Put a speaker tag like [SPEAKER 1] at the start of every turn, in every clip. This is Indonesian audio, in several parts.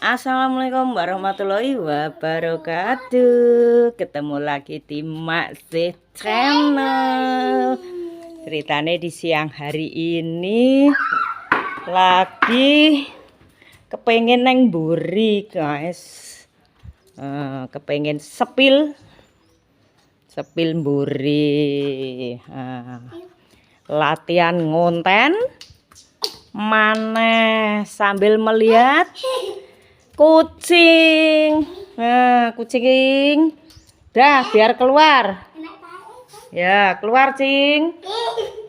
[SPEAKER 1] Assalamualaikum warahmatullahi wabarakatuh. Ketemu lagi di Maksih Channel. Ceritanya di siang hari ini lagi kepengen neng buri guys. Kepengen sepil buri. Latihan ngonten maneh sambil melihat kucing. Kucing dah biar keluar ya, keluar cing.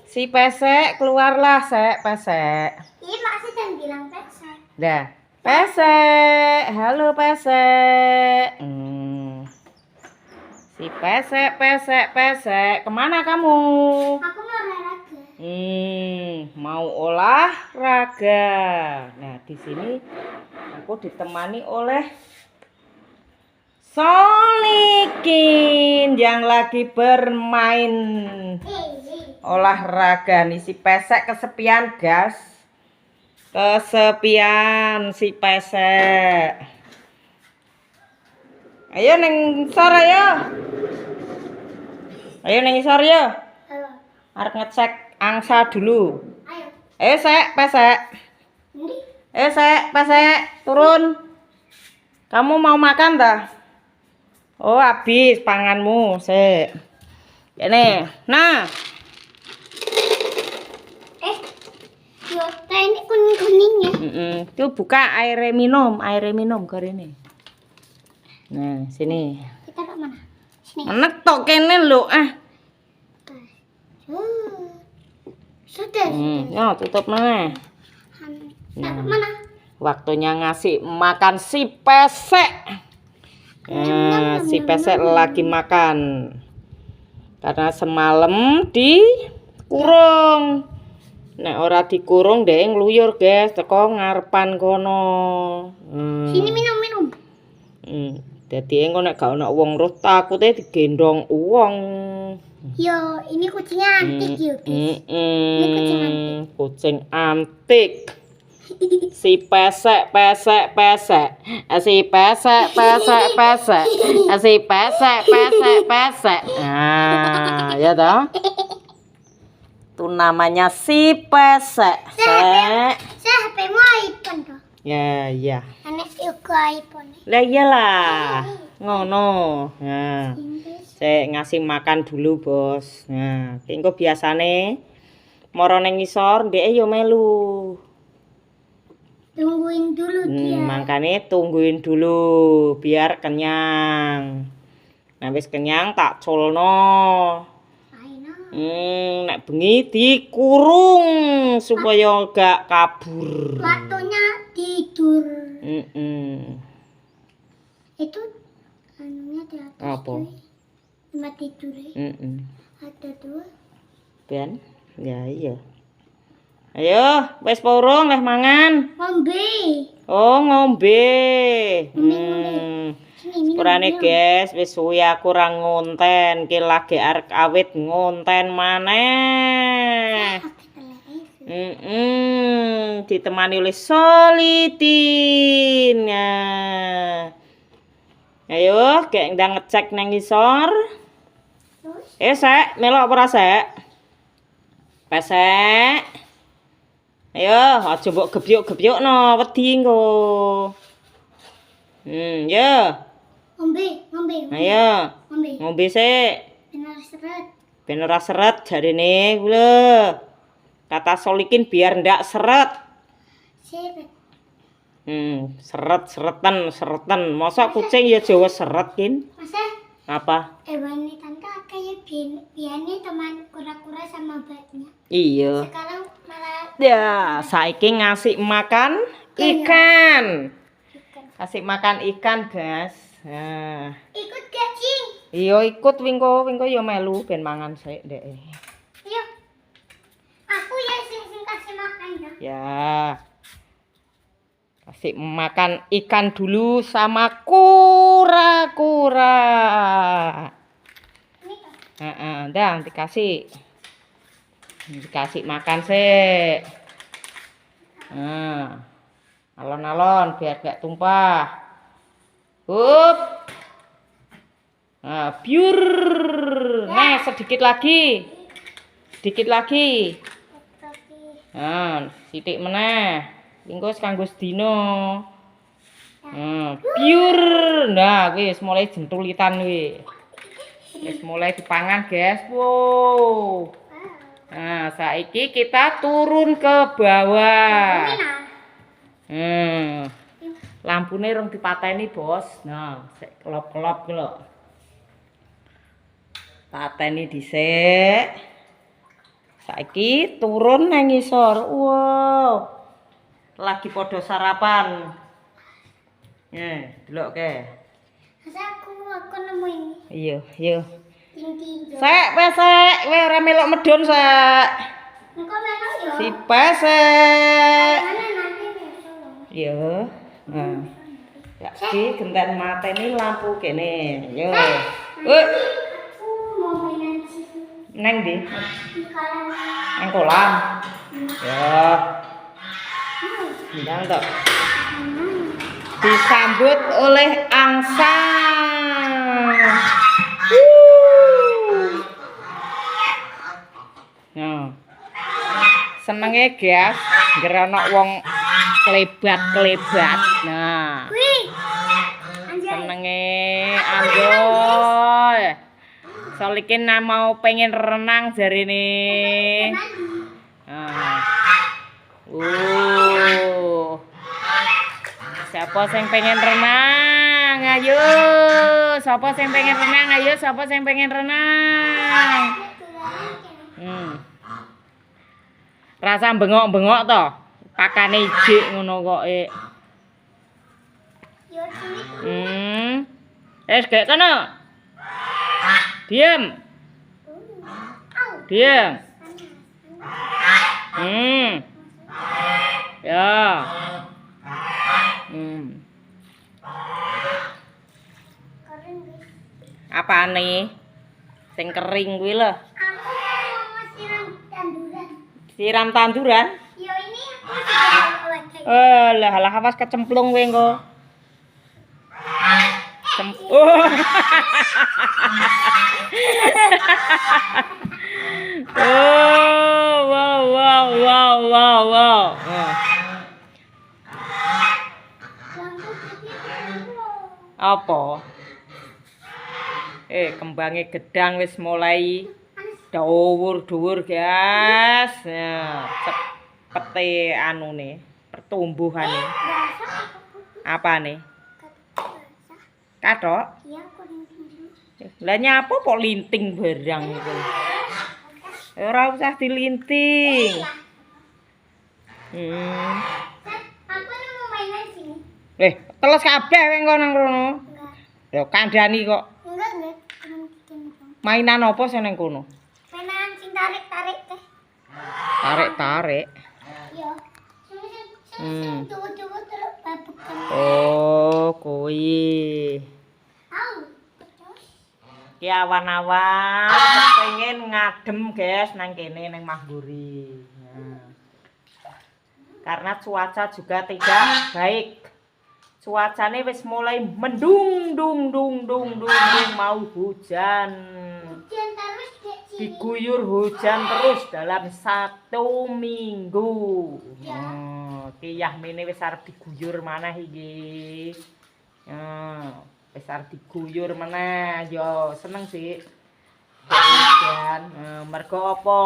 [SPEAKER 1] Si pesek keluarlah, pesek.
[SPEAKER 2] Iya maksud yang bilang pesek.
[SPEAKER 1] Dah pesek, halo pesek. Si pesek kemana kamu?
[SPEAKER 2] Aku mau olahraga.
[SPEAKER 1] Mau olahraga. Nah, di sini aku ditemani oleh Solikin yang lagi bermain olahraga nih. Si pesek kesepian, guys. Kesepian si pesek. Ayo neng sor ayo. Ayo neng sor ya. Arep ngecek angsa dulu.
[SPEAKER 2] Ayo.
[SPEAKER 1] Pesek. Pesek, turun. Kamu mau makan dah? Oh, habis panganmu, sek. Ini. Nah.
[SPEAKER 2] Yo, ini kuning-kuning ya.
[SPEAKER 1] Itu buka air minum kali ini. Nah, sini.
[SPEAKER 2] Kita ke mana? Sini.
[SPEAKER 1] Enak tok kene lho,
[SPEAKER 2] Sudah.
[SPEAKER 1] Ya, tutup mana?
[SPEAKER 2] Kita ke mana?
[SPEAKER 1] Waktunya ngasih makan si pesek. Si pesek lagi makan. Karena semalam dikurung. Nek ora dikurung deh ngluyur, guys, teko ngarepan kono.
[SPEAKER 2] Sini minum.
[SPEAKER 1] Dadi engko nek gak ono wong roh takute digendong wong.
[SPEAKER 2] Yo, ini kucingnya antik yo, guys. Ini kucing antik.
[SPEAKER 1] Kucing antik. Si pesek. Si pesek. Nah, ya toh. Itu namanya si pesek.
[SPEAKER 2] Saya HP-mu iPhone toh.
[SPEAKER 1] Ya.
[SPEAKER 2] Anek juga iPhone.
[SPEAKER 1] Lah iyalah. Ngono. Nah. Saya ngasih makan dulu, Bos. Nah, engko biasane moro nang ngisor ndeke yo melu.
[SPEAKER 2] Tungguin dulu dia.
[SPEAKER 1] Makanya tungguin dulu biar kenyang. Nah, wis kenyang tak culno. Nek bengi dikurung supaya gak kabur.
[SPEAKER 2] Waktunya tidur. Itu anunya di atas.
[SPEAKER 1] Apa?
[SPEAKER 2] Tempat tidur. Ada 2.
[SPEAKER 1] Ben, ya iya. Ayo, wis purung leh mangan.
[SPEAKER 2] Ngombe.
[SPEAKER 1] Oh, ngombe.
[SPEAKER 2] Sini,
[SPEAKER 1] Kurane guys, wis suwi aku ora ngonten, ki lagi arek awit ngonten maneh. Ditemani oleh Solitin. Ayo, gek ndang ngecek nang ngisor. Sek, melok apa ora sek? Pesek. Ayo, aja mbok gebyuk-gebyukno, wedi engko. Ya.
[SPEAKER 2] Ngombe.
[SPEAKER 1] Ayo. Ngombe sik. Ben ora seret jarine ku lho. Kata Solikin biar ndak seret. Seretan. Masa kucing ya Jawa seret, Kin?
[SPEAKER 2] Masa?
[SPEAKER 1] Apa?
[SPEAKER 2] Wanita tante kayak biasanya teman kura-kura sama batnya.
[SPEAKER 1] Iya.
[SPEAKER 2] Sekarang malah
[SPEAKER 1] Ya, saiki ngasih makan ikan. Kasih makan ikan, guys. Nah.
[SPEAKER 2] Ikut gak, Cing?
[SPEAKER 1] Iya, ikut wingko ya melu ben mangan sik, Ndek.
[SPEAKER 2] Iya. Aku ya sing kasih makan ya.
[SPEAKER 1] Ya. Kasih makan ikan dulu sama kura-kura.
[SPEAKER 2] Ini
[SPEAKER 1] Dah dikasih. Dikasih makan sik. Alon-alon biar gak tumpah. Up. Nah, biur. Nah, sedikit lagi. Sedikit lagi. Nah, sithik meneh. Engko wis kanggo sedina. Biur. Nah, kuwi wis mulai jentulitan kuwi. Wis mulai dipangan, guys. Wow. Nah, saiki kita turun ke bawah. Lampune rong dipateni, Bos. Nah, sik kelop-kelop ki lho. Pateni dhisik. Saiki turun nang ngisor. Wow. Lagi podo sarapan. Delok ke.
[SPEAKER 2] Aku nemu ini.
[SPEAKER 1] Iya, iya.
[SPEAKER 2] Tinju.
[SPEAKER 1] Sek, pesek, kowe ora melok medun, Sek.
[SPEAKER 2] Engko melok ya.
[SPEAKER 1] Si pesek.
[SPEAKER 2] Mana nanti besok.
[SPEAKER 1] Iya. Nah. Ya iki genten mateni lampu kene. Yo.
[SPEAKER 2] Aku mau mainan situ.
[SPEAKER 1] Neng ndi?
[SPEAKER 2] Di kolam.
[SPEAKER 1] Nang kolam. Ya. Ndang tok. Disambut oleh angsa. Nah. Senenge guys, ngerono wong klebat-klebat. Nah.
[SPEAKER 2] Wih. Anjay.
[SPEAKER 1] Senenge Anjoy. Solikin mau pengen renang jarine. Nah. Siapa sing pengen renang? Ayo. Siapa sing pengen renang? Ayo, siapa sing pengen renang? Rasa bengok-bengok to. Pakane ijik ngono kok.
[SPEAKER 2] Yo sini.
[SPEAKER 1] Gek kono. Diam. Diam. Ya. Apane? Sing kering kuwi lho.
[SPEAKER 2] Aku mau siram tanduran.
[SPEAKER 1] Siram tanduran?
[SPEAKER 2] Yo ini aku sudah
[SPEAKER 1] Lah awas kecemplung kowe engko. Wow. Apa? Kembange gedang wis mulai dhuwur-dhuwur, guys. Nah, cepete anune, pertumbuhane. Apane? Kathok?
[SPEAKER 2] Iya, aku linting.
[SPEAKER 1] Lah nyapa kok linting barang iku? Ora usah dilinting.
[SPEAKER 2] Aku nemu mainan sini.
[SPEAKER 1] Teles kabeh kowe engko nang rono.
[SPEAKER 2] Enggak.
[SPEAKER 1] Ya kandhani kok.
[SPEAKER 2] Enggak.
[SPEAKER 1] Mainan apa sing nang kono?
[SPEAKER 2] Mainan sing tarik-tarik teh.
[SPEAKER 1] Tarik-tarik.
[SPEAKER 2] Iya. Sing tuwa-tuwa terus babukan.
[SPEAKER 1] Oh, kuwi. Ki awan-awan pengen ngadem, guys, nang kene nang Mahguri. Karena cuaca juga tidak baik. Cuacane wis mulai mendung mau hujan.
[SPEAKER 2] Hujan terus
[SPEAKER 1] Diguyur hujan terus dalam 1 minggu. Ki Yahmine wis arep diguyur maneh iki. Wis arep diguyur meneh. Yo seneng sih. Hujan. Mergo apa?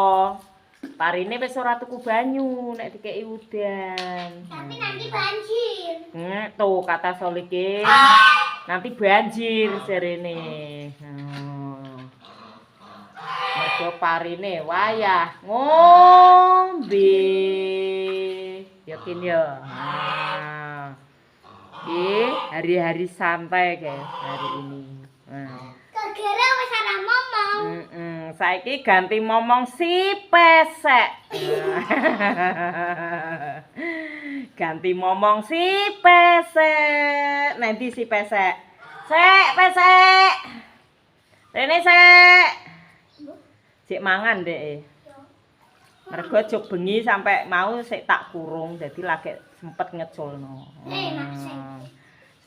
[SPEAKER 1] Parine wis ora tuku banyu nek dikeki udan.
[SPEAKER 2] Tapi nanti banjir.
[SPEAKER 1] Tuh kata Solikin. Nanti banjir serene. Mergo parine wayah ngombe. Yakin ya. Hari-hari santai guys hari ini.
[SPEAKER 2] Gara-gara wis ana momong.
[SPEAKER 1] Saiki ganti momong si pesek. Ganti momong si pesek. Nanti si pesek. Sek, pesek. Rene sek. Cek mangan dek. Mergo jog bengi sampai mau sik tak kurung dadi lagi sempet ngeculno.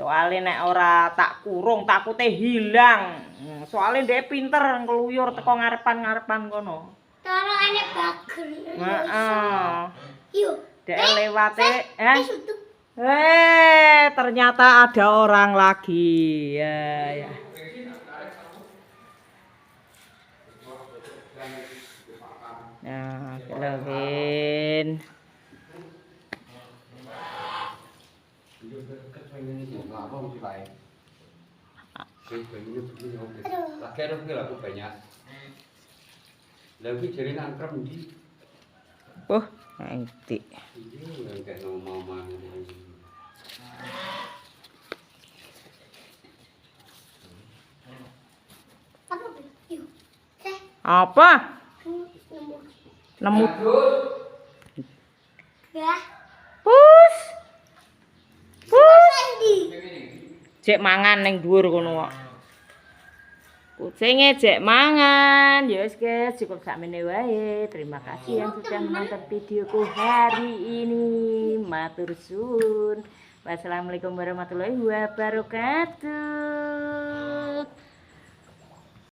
[SPEAKER 1] Soale nek ora tak kurung takute hilang. Soale dhek pinter ngeluyur teko ngarepan-ngarepan kono.
[SPEAKER 2] Tara enek bager.
[SPEAKER 1] Heeh.
[SPEAKER 2] Yuk.
[SPEAKER 1] Dhek lewate
[SPEAKER 2] Sutu.
[SPEAKER 1] ternyata ada orang lagi. Ya, ya. Nah, Kelvin.
[SPEAKER 3] Lagi jadi nangkrem di.
[SPEAKER 1] Nanti.
[SPEAKER 3] Kayak mama.
[SPEAKER 1] Apa? Nemu.
[SPEAKER 2] Ya.
[SPEAKER 1] Pus. Cek mangan ning dhuwur kono kok. Kucinge cek mangan. Ya wis guys, cukup sakmene wae. Terima kasih yang sudah menonton videoku hari ini. Matur suwun. Wassalamualaikum warahmatullahi wabarakatuh.